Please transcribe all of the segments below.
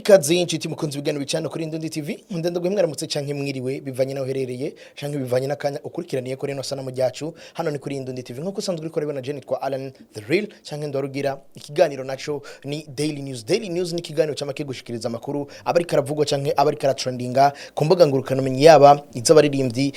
ikaze inshuti mukunzi bigano bicana kuri Ndundi TV ndenda gwe mwaramutse canke mwiriwe bivanye naho herereye canke bivanye nakanya ukurikiraniye kuri no sana mu ryacu hano ni kuri Ndundi TV nkuko usanzwe uriko rebana Jenny twa Alan the Real canke ndarugira ikiganiro naco ni Daily News ni ikiganiro cyamake gushikiriza amakuru abari karavugwa canke abari karatrendinga ku mbuga ngurukana menye yaba iz'abaririmbyi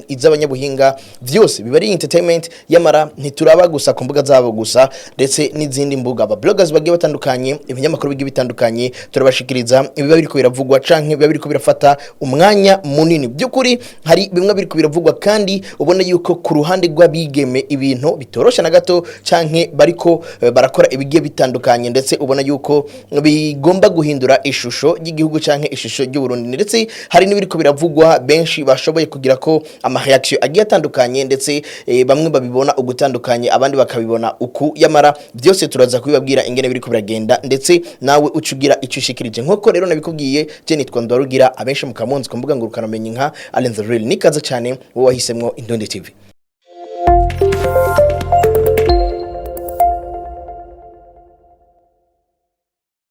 iz'abanyabuhinga vyose bibari entertainment yamara ntituraba gusa ku mbuga zabo gusa ndetse n'izindi mbuga aba bloggers bagiye batandukanye ibinyamakuru bigiye bitandukanye turabashikiriza ibiba biriko biravugwa canke biba biriko birafata umwanya munini byukuri hari bimwe biriko biravugwa kandi ubona yuko ku ruhande rw'abigeme ibintu bitorosha na gato canke bariko barakora ibigiye bitandukanye ndetse ubona yuko bigomba guhindura ishusho y'igihugu canke ishusho y'Uburundi ndetse hari n'ibiriko biravugwa benshi bashoboye kugira ko ama reaction agiye atandukanye ndetse bamwe babibona ugutandukanye abandi bakabibona uku yamara byose turaza kubibabwira ingene biriko biragenda ndetse nawe ucugira icushikirije nkoko rero nabikubwiye je nitwa Ndarugira abenshi mukamunzi kumbuga ngurukana menye nka Alan the Real nikaza cyane wowe wahisemwo Ndundi TV.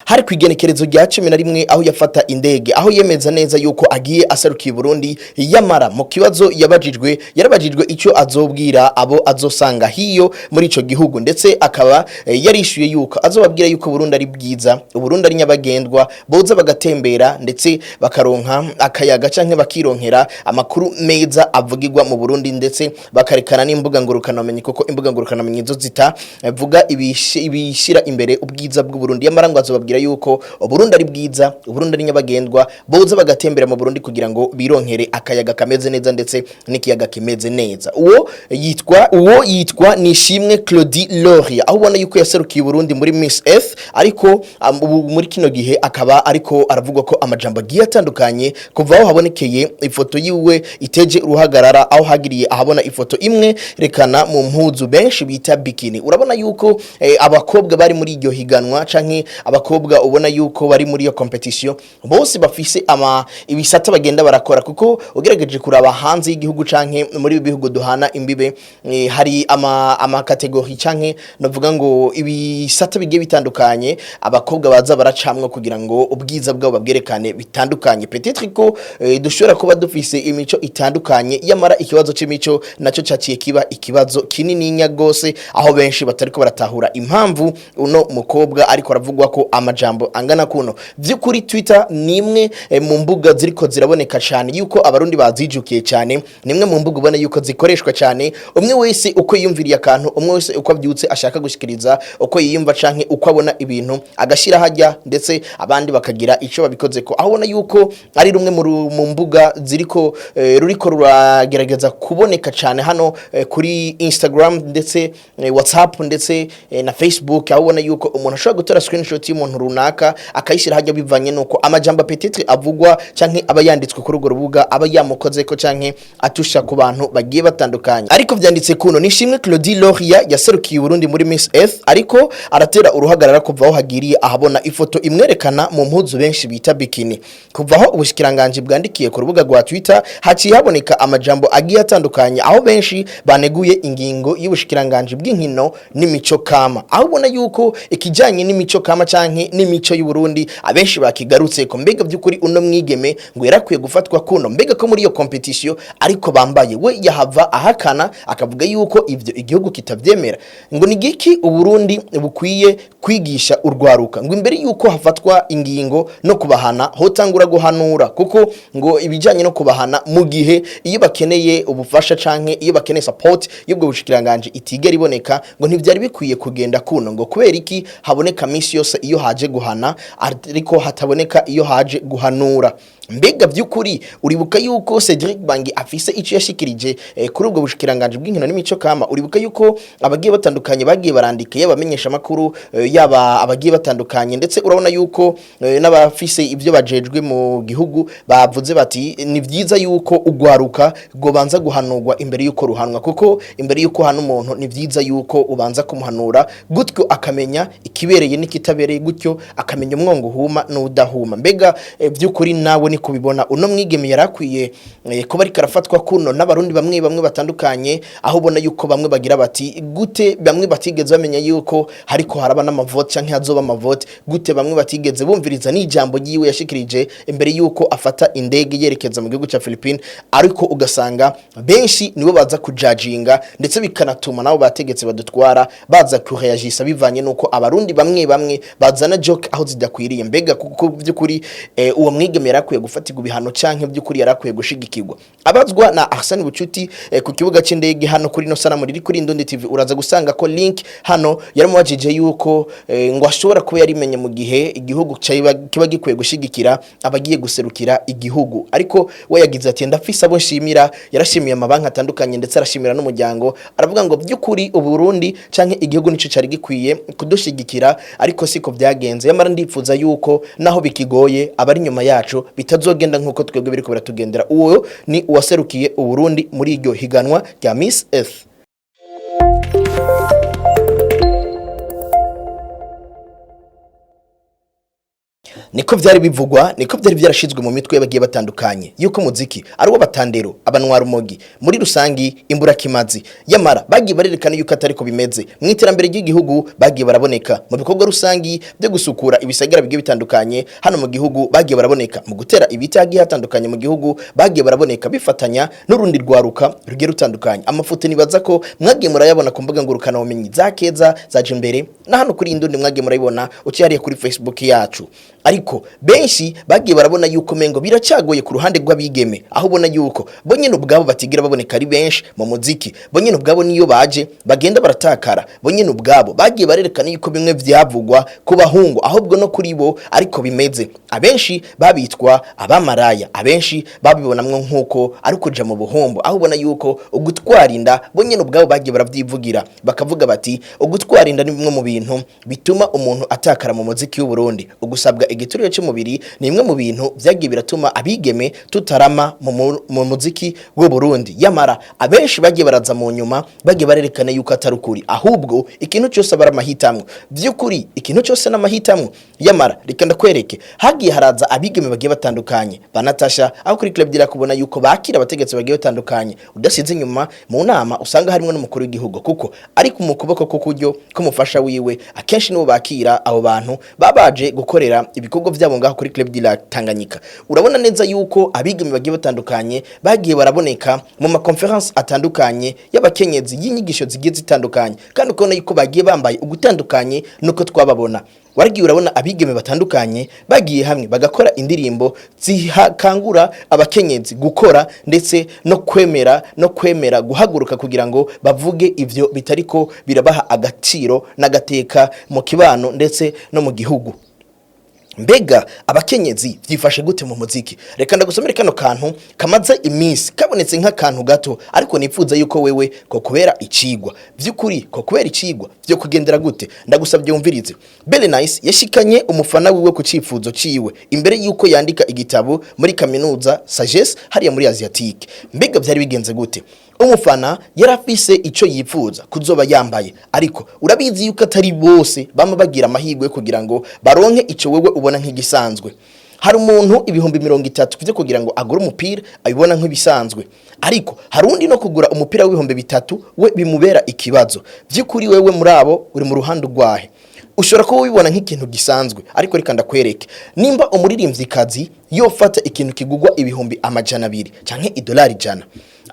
Hari kwigenekerezo rya 11 aho yafata indege aho yemeza neza yuko agiye aserukiye Burundi yamara mu kibazo yarabajijwe ico azobwira abo azosanga hiyo muri ico gihugu ndetse akaba yarishuye yuko azobabwira yuko Burundi ari bwiza Burundi ari nyabagendwa boza bagatembera ndetse bakaronka akayaga canke bakironkera amakuru meza avugirwa mu Burundi ndetse bakarekana n'imbuga ngurukana menye koko imbuga ngurukana menye zo zita vuga ibishira imbere ubwiza bw'u Burundi yamara ngo azobabwira yuko Burundi ari bwiza Burundi ari nyabagendwa boza bagatembera mu Burundi kugira ngo bironkere akayaga kameze neza ndetse n'ikiyaga kimeze neza uwo yitwa Nishimwe Claudie Loria aho ubona yuko yaserukiye Burundi muri Miss Earth ariko muri kino gihe akaba ariko aravugwa ko amajambo agiye atandukanye kuva aho habonekeye ifoto yiwe iteje uruhagarara aho hagiriye ahabona ifoto imwe rekana mu mpuzu benshi bita bikini urabona yuko abakobwa bari muri iryo higanwa canke abakobwa ubona yuko bari muri iyo competition bose bafise ibisata bagenda barakora kuko ugerageje kuraba hanze y'igihugu canke muri bihugu duhana imbibe hari ama category canke novuga ngo ibisata bigiye bitandukanye abakobwa baza baracamwe kugira ngo ubwiza bwabo babwerekane bitandukanye peut-être ko dushobora kuba dufise imico itandukanye yamara ikibazo c'imico naco caciye kiba ikibazo kinini nya gose aho benshi batariko baratahura impamvu uno mukobwa ariko aravugwa ko amajambo angana kuno vyukuri Twitter nimwe mu mbuga ziriko ziraboneka cyane yuko abarundi bazijukiye cyane nimwe mu mbuga ubona yuko zikoreshwa cyane umwe wese uko yiyumviriye akantu umwe wese uko abyutse ashaka gushikiriza uko yiyumva canke uko abona ibintu agashira hajya ndetse abandi bakagira ico babikoze ko aho ubona yuko ari rumwe mu mbuga ziriko ruriko ruragerageza kuboneka cyane hano kuri Instagram ndetse WhatsApp ndetse na Facebook aho ubona yuko umuntu ashobora gutora screenshot y'umuntu runaka akayishira hajya bivanye nuko amajambo peut-être avugwa canke aba yanditswe kuri urwo rubuga aba yamukoze ko canke atusha ku bantu bagiye batandukanye ariko vyanditse kuno Nishimwe Claudie Loria yaserukiye Burundi muri Miss Earth ariko aratera uruhagarara kuva aho hagiriye ahabona ifoto imwerekana mu mpuzu benshi bita bikini kuva aho ubushikiranganje bwandikiye ku rubuga rwa Twitter haciye haboneka amajambo agiye atandukanye aho benshi baneguye ingingo y'ubushikiranganje bw'inkino n'imico kama aho ubona yuko ikijanye n'imico kama canke n'imico y'u Burundi abenshi bakigarutse ko mbega byukuri uno mwigeme ngo yarakwiye gufatwa kuno mbega ko muri iyo competition ariko bambaye we yahava ahakana akavuga yuko ivyo igihugu kitavyemera ngo ni giki Uburundi bukwiye kwigisha urwaruka ngo imbere yuko hafatwa ingingo no kubahana hotangura guhanura kuko ngo ibijanye no kubahana mu gihe iyo bakeneye ubufasha canke iyo bakeneye support y'ubwo bushikiranganje itigera iboneka ngo ntivyari bikwiye kugenda kuno ngo kubera iki haboneka misi yose iyo haje guhana ariko hataboneka iyo haje guhanura mbega byukuri uribuka yuko Cedric Bangi afise ico yashikirije kuri ubwo bushikiranganje bw'inkino n'imico kama uribuka yuko abagiye batandukanye bagiye barandika yabamenyesha makuru yaba abagiye batandukanye ndetse urabona yuko n'abafise ivyo bajejwe mu gihugu bavuze bati ni vyiza yuko ugwaruka go banza guhanurwa imbere yuko ruhanwa kuko imbere yuko hano umuntu ni vyiza yuko ubanza kumuhanura gutyo akamenya ikibereye n'ikitabereye gutyo akamenya umwongo huma n'udahuma mbega byukuri nawe canke kubibona uno mwigeme yarakwiye kuba ari karafatwa kuno n'abarundi bamwe bamwe batandukanye aho ubona yuko bamwe bagira bati gute bamwe batigeze bamenya yuko hariko haraba n'amavote canke hazoba amavote gute bamwe batigeze bumviriza n'ijambo yiwe yashikirije imbere yuko afata indege yerekeza mu gihugu ca Philippines ariko ugasanga benshi nibo baza kujajinga ndetse bikanatuma nabo bategetse badutwara baza kureagisa bivanye nuko abarundi bamwe bamwe bazana joke aho zidakwiriye mbega kuko byukuri uwo mwigeme yarakwiye gufatirwa ibihano canke byukuri yarakwiye gushigikirwa abazwa na Arsene Bucuti ku kibuga c'indege hano kuri no sanamu riri kuri Ndundi TV uraza gusanga ko link hano yaramubajije yuko ngo ashobora kuba yarimenye mu gihe igihugu kiba gikwiye gushigikira abagiye guserukira igihugu ariko we yagize ati ndafise abo nshimira yarashimiye amabanki atandukanye ndetse arashimira n'umuryango aravuga ngo byukuri uburundi canke igihugu nico cari gikwiye kudushigikira ariko siko byagenze yamara ndipfuza yuko naho bikigoye abari nyuma yacu bitazogenda nkuko twebwe biriko biratugendera uwo ni uwaserukiye uburundi muri iryo higanwa rya Miss Earth. Niko vyari bivugwa niko vyari vyarashizwe mu mitwe y'abagiye batandukanye yuko muziki ari wo batandero abanwara umogi muri rusangi imbura kimazi yamara bagiye barerekana yuko atariko bimeze mu iterambere ry'igihugu bagiye baraboneka mu bikorwa rusangi byo gusukura ibisagara bigiye bitandukanye hano mu gihugu bagiye baraboneka mu gutera ibiti hagiye hatandukanye mu gihugu bagiye baraboneka bifatanya n'urundi rwaruka rugiye rutandukanye amafoto nibaza ko mwagiye murayabona ku mbuga ngurukana bumenyi za Keza zaje imbere na hano kuri Ndundi mwagiye murayibona ucyariye kuri Facebook yacu ariko benshi bagiye barabona yuko mengo biracagoye ku ruhande rw'abigeme aho ubona yuko bo nyene ubwabo batigira baboneka ari benshi mu muziki bo nyene ubwabo niyo baje bagenda baratakara bo nyene ubwabo bagiye barerekana yuko bimwe vyavugwa ku bahungu ahubwo no kuri bo ariko bimeze abenshi babitwa abamaraya abenshi babibonamwe nkuko ari kuja mu buhombo aho ubona yuko ugutwarinda bo nyene ubwabo bagiye baravyivugira bakavuga bati ugutwarinda ni bimwe mu bintu bituma umuntu atakara mu muziki w'Uburundi ugusabwa igiturire cy'umubiri ni imwe mu bintu byagiye biratuma abigeme tutarama mu muziki w'Uburundi yamara abenshi bagiye baraza mu nyuma bagiye barerekana yuko atarukuri ahubwo ikintu cyose bara mahitamwe by'ukuri ikintu cyose n'amahitamwe yamara reka ndakwereke hagiye haraza abigeme bagiye batandukanye banatasha aho kuri club dira kubona yuko bakira abategetsi bagiye batandukanye udasize inyuma mu nama usanga harimo n'umukuru w'igihugu kuko ari ku mukuboko k'ukuryo kumufasha wiwe akenshi nibo bakira abo bantu babaje gukorera ibikorwa byabo ngaho kuri club dira Tanganyika urabona neza yuko abigeme bagiye batandukanye bagiye baraboneka mu ma conference atandukanye y'abakenyezi y'inyigisho zigiye zitandukanye kandi ukona yuko bagiye bambaye ugutandukanye nuko twababona waragiye urabona abigeme batandukanye bagiye hamwe bagakora indirimbo zihakangura abakenyezi gukora ndetse no kwemera guhaguruka kugira ngo bavuge ivyo bitariko birabaha agaciro n'agateka mu kibano ndetse no mu gihugu mbega abakenyezi byifashe gute mu muziki reka ndagusomere kano kantu kamaze iminsi kabonetse nk'akantu gato ariko nipfuza yuko wewe ko kubera icigwa by'ukuri ko kubera icigwa byo kugendera gute ndagusabye umvirize Belle9ice yashikanye umufana wiwe ku cifuzo ciwe imbere yuko yandika igitabo muri kaminuza Sagesse hariya muri Asiatique mbega byari bigenze gute umufana yarafise ico yifuza kuzoba yambaye ariko urabizi yuko atari bose bama bagira amahirwe kugira ngo baronke ico wewe ubona nk'igisanzwe hari umuntu ibihumbi 30 byo kugira ngo agure umupira abibona nk'ibisanzwe ariko harundi no kugura umupira w'ibihumbi 3 we bimubera ikibazo by'ukuri wewe muri abo uri mu ruhando rwahe ushobora ko wibona nk'ikintu gisanzwe ariko reka ndakwereke nimba umuririmvyikazi yofata ikintu kigugwa ibihumbi 200 canke $100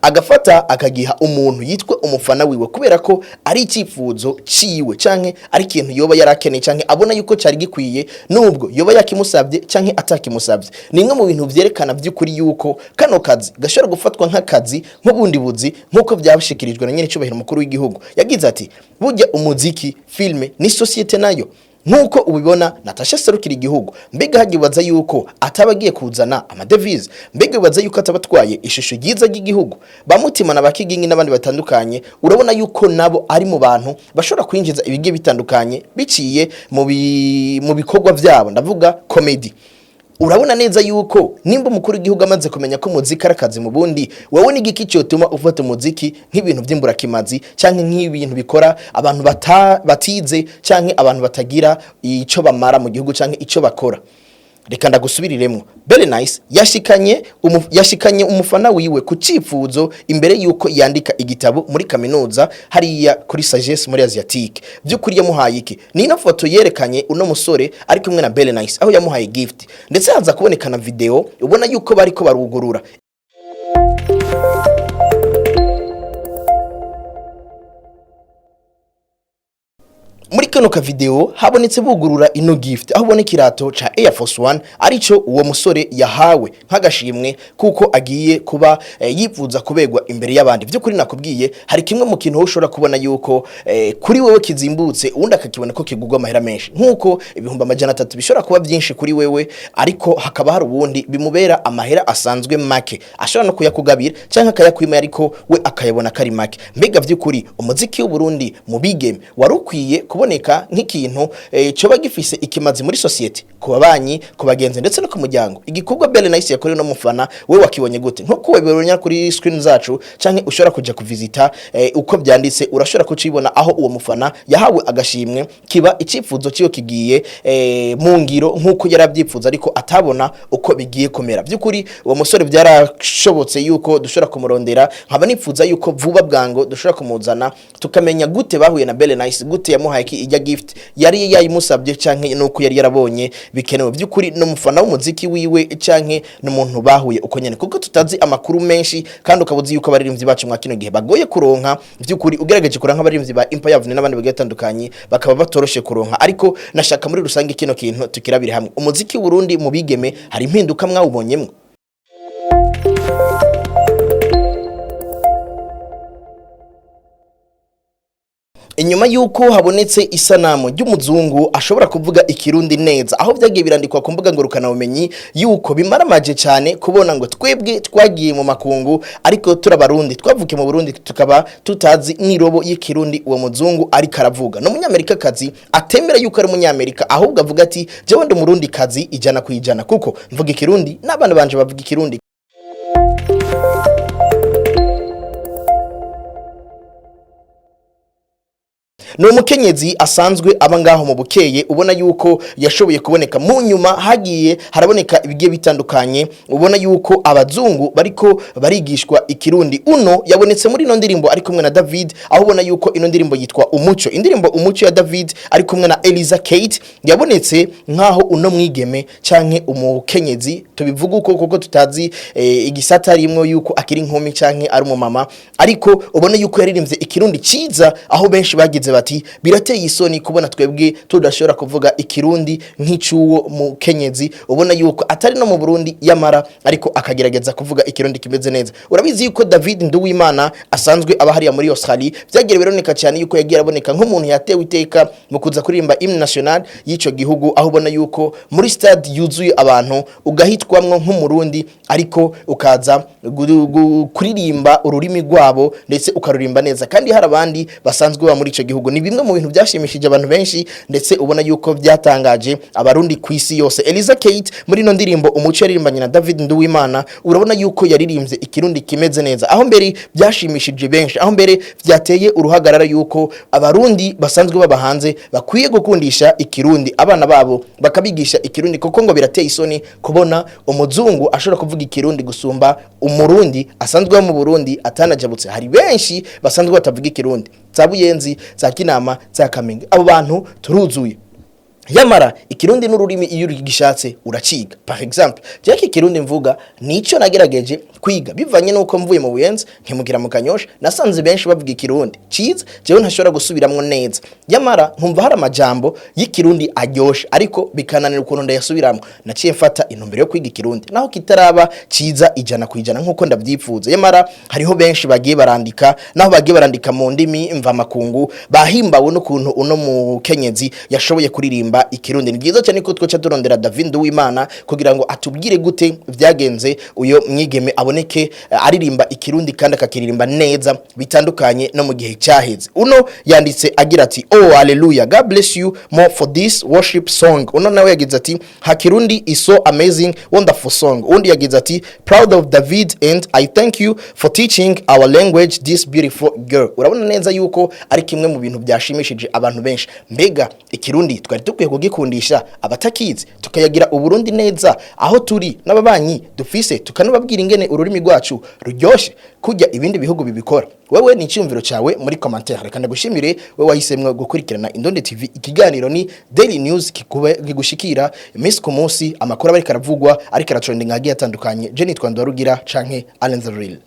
agafata akagiha umuntu yitwa umufana wiwe kubera ko ari icifuzo ciwe canke ari ikintu yoba yarakeneye canke abona yuko cari gikwiye nubwo yoba yakimusabye canke atakimusabye nimwe mu bintu vyerekana by'ukuri yuko kano kazi gashobora gufatwa nk'akazi nk'ubundi buzi nkuko byabashikirijwe na nyene cyubahiro mukuru w'igihugu yagize ati burya umuziki filme ni societe nayo nkuko ubibona Natasha serukira igihugu mbega hagibaza yuko atabagiye kuzana amadevize mbega bibaza yuko atabatwaye ishusho yiza ry'igihugu bamutima nabakigingi n'abandi batandukanye urabona yuko nabo ari mu bantu bashobora kwinjiza ibigiye bitandukanye biciye mu bikorwa byabo ndavuga comedy urabona neza yuko nimba umukuru w'igihugu amaze kumenya ko muziki arakazi mu bundi wowe ni giki cyotuma ufata muziki nk'ibintu by'imbura kimazi canke nk'ibintu bikora abantu batize canke abantu batagira ico bamara mu gihugu canke ico bakora reka ndagusubiriremo. Belle9ice yashikanye umufana wiwe ku cifuzo imbere yuko yandika igitabo muri kaminuza hariya kuri sagesse muri Asiatique. Byukuri yamuhaye iki? Ni ino foto yerekanye uno musore ari kumwe na Belle9ice aho yamuhaye gift. Ndetse haza kubonekana video ubona yuko bariko barugurura. Muri kano ka video habonetse bugurura ino gift aho ubona kirato ca Air Force One arico uwo musore yahawe nk'agashimwe kuko agiye kuba yifuza kubegwa imbere y'abandi. Byo kuri nakubwiye hari kimwe mu kintu ushobora kubona yuko kuri wewe kizimbutse undi akakibona ko kigugwa amahera menshi nkuko ibihumbi 300 bishobora kuba byinshi kuri wewe, ariko hakaba hari ubundi bimubera amahera asanzwe make ashobora no kuyakugabira cyangwa akayakwima ariko we akayabona kari make. Mbega by'ukuri umuziki w'Uburundi mu bigeme warukwiye kuboneka nk'ikintu coba gifise ikimazi muri society ku babanyi ku bagenzi ndetse no ku muryango. Igikorwa Belle9ice yakoreye no mufana we wakibonye gute? Nkuko weberonya kuri screen zacu canke ushobora kuja kuvisita uko byanditse urashobora kucibona aho uwo mufana yahawe agashimwe kiba icifuzo cyo kigiye mu ngiro nkuko yarabyipfuza ariko atabona uko bigiye komera. Byukuri uwo musore byarashobotse yuko dushobora kumurondera, nkaba nipfuza yuko vuba bwango dushobora kumuzana tukamenya gute bahuye na Belle9ice, gute yamuhaye ijya gift yari yayimusabye canke nuko yari yarabonye bikenewe. Byukuri no mufana w'umuziki wiwe canke n'umuntu bahuye uko nyene kuko tutazi amakuru menshi kandi ukabuzi yuko abaririmbyi bacu mwa kino gihe bagoye kuronka. Byukuri ugerageje kuranka abaririmbyi ba Empire n'abandi bagatandukanye bakaba batoroshe kuronka, ariko nashaka muri rusange kino kintu tukirabire hamwe. Umuziki w'Uburundi mu bigeme hari impinduka mwawubonyemwe? Inyuma yuko habonetse isanamu ry'umuzungu ashobora kuvuga ikirundi neza aho byagiye birandikwa ku mbuga ngurukana bumenyi yuko bimaramaje cyane kubona ngo twebwe twagiye mu makungu ariko turabarundi twavuke mu Burundi tukaba tutazi nirobo y'ikirundi uwo muzungu ari karavuga. No munyamerika kazi atemera yuko ari munyamerika ahubwo avuga ati jewe ndi umurundi kazi ijana kwijana kuko mvuga ikirundi n'abana banje bavuga ikirundi. No mukenyezi asanzwe abangaho mu bukeye ubona yuko yashoboye kuboneka mu nyuma hagiye haraboneka ibigiye bitandukanye ubona yuko abazungu bariko barigishwa ikirundi. Uno yabonetse muri ino ndirimbo ari kumwe na David aho ubona yuko ino ndirimbo yitwa Umuco. Indirimbo Umuco ya David ari kumwe na Eliza Kate yabonetse nkaho uno mwigeme canke umukenyezi tubivuga uko kuko tutazi igisata rimwe yuko akiri nkumi canke ari umumama, ariko ubona yuko yaririmbye ikirundi ciza aho benshi bagize bati birateye isoni kubona twebwe tudashobora kuvuga ikirundi nk'icuwo mu kenyezi ubona yuko atari no mu Burundi yamara ariko akagerageza kuvuga ikirundi kimeze neza. Urabizi yuko David Nduwimana asanzwe aba hariya muri Australia byagire bironeka cyane yuko yagiye aboneka nk'umuntu yatewe iteka mu kuza kuririmba hymne national y'ico gihugu aho ubona yuko muri stade yuzuye abantu ugahitwamwo nk'umurundi ariko ukaza kuririmba ururimi rwabo ndetse ukarurimba neza kandi hari abandi basanzwe ba muri ico gihugu. Ni bimwe mu bintu byashimishije abantu benshi ndetse ubona yuko byatangaje abarundi ku isi yose. Eliza Kate muri no ndirimbo Umuco yaririmbanye na David Nduwimana urabona yuko yaririmbye ikirundi kimeze neza aho mbere byashimishije benshi, aho mbere byateye uruhagarara yuko abarundi basanzwe baba hanze bakwiye gukundisha ikirundi abana babo bakabigisha ikirundi kuko ngo birateye isoni kubona umuzungu ashobora kuvuga ikirundi gusumba umurundi asanzwe mu Burundi atanajabutse. Hari benshi basanzwe batavuga ikirundi za Buyenzi za Kinama za Kamenge, abo bantu turuzuye. Yamara ikirundi n'ururimi iyo ugishatse uraciga. Par exemple jeki ikirundi mvuga nico nagerageje kwiga bivanye nuko mvuye mu Buyenzi nkimugira mu Kanyosha nasanze benshi bavuga ikirundi ciza jewe ntashobora gusubiramwo neza. Yamara nkumva hari amajambo y'ikirundi aryoshe ariko bikananira ukuntu ndayasubiramwo. Naciye mfata intumbero yo kwiga ikirundi naho kitaraba ciza ijana kwijana nkuko ndavyifuza. Yamara hariho benshi bagiye barandika naho bagiye barandika mu ndimi mva makungu bahimbawe n'ukuntu uno mu kenyezi yashoboye kuririmba ikirundi. Ni byiza cyane ko twoca turondera David Nduwimana kugira ngo atubwire gute vyagenze uyo mwigeme abone aboneke aririmba ikirundi kandi akakiririmba neza bitandukanye no mu gihe cyaheze. Uno yanditse agira ati oh hallelujah, God bless you more for this worship song. Uno nawe yagize ati hakirundi is so amazing, wonderful song. Undi yagize ati proud of David and I thank you for teaching our language this beautiful girl. Urabona neza yuko ari kimwe mu bintu byashimishije abantu benshi. Mbega ikirundi twari dukwiye kugikundisha abatakizi tukayagira uburundi neza aho turi n'ababanyi dufise tukanababwira ingene ururimi rwacu ruryoshe kujya ibindi bihugu bibikora. Wewe ni icyumviro cyawe muri commentaire. Reka ndagushimire wewe wahisemwe gukurikirana Indonde TV. Ikiganiro ni Daily News kigushikira iminsi ku munsi, amakuru abari karavugwa ari karatrending agiye atandukanye. Je nitwa Nduwimana canke Alenza Real.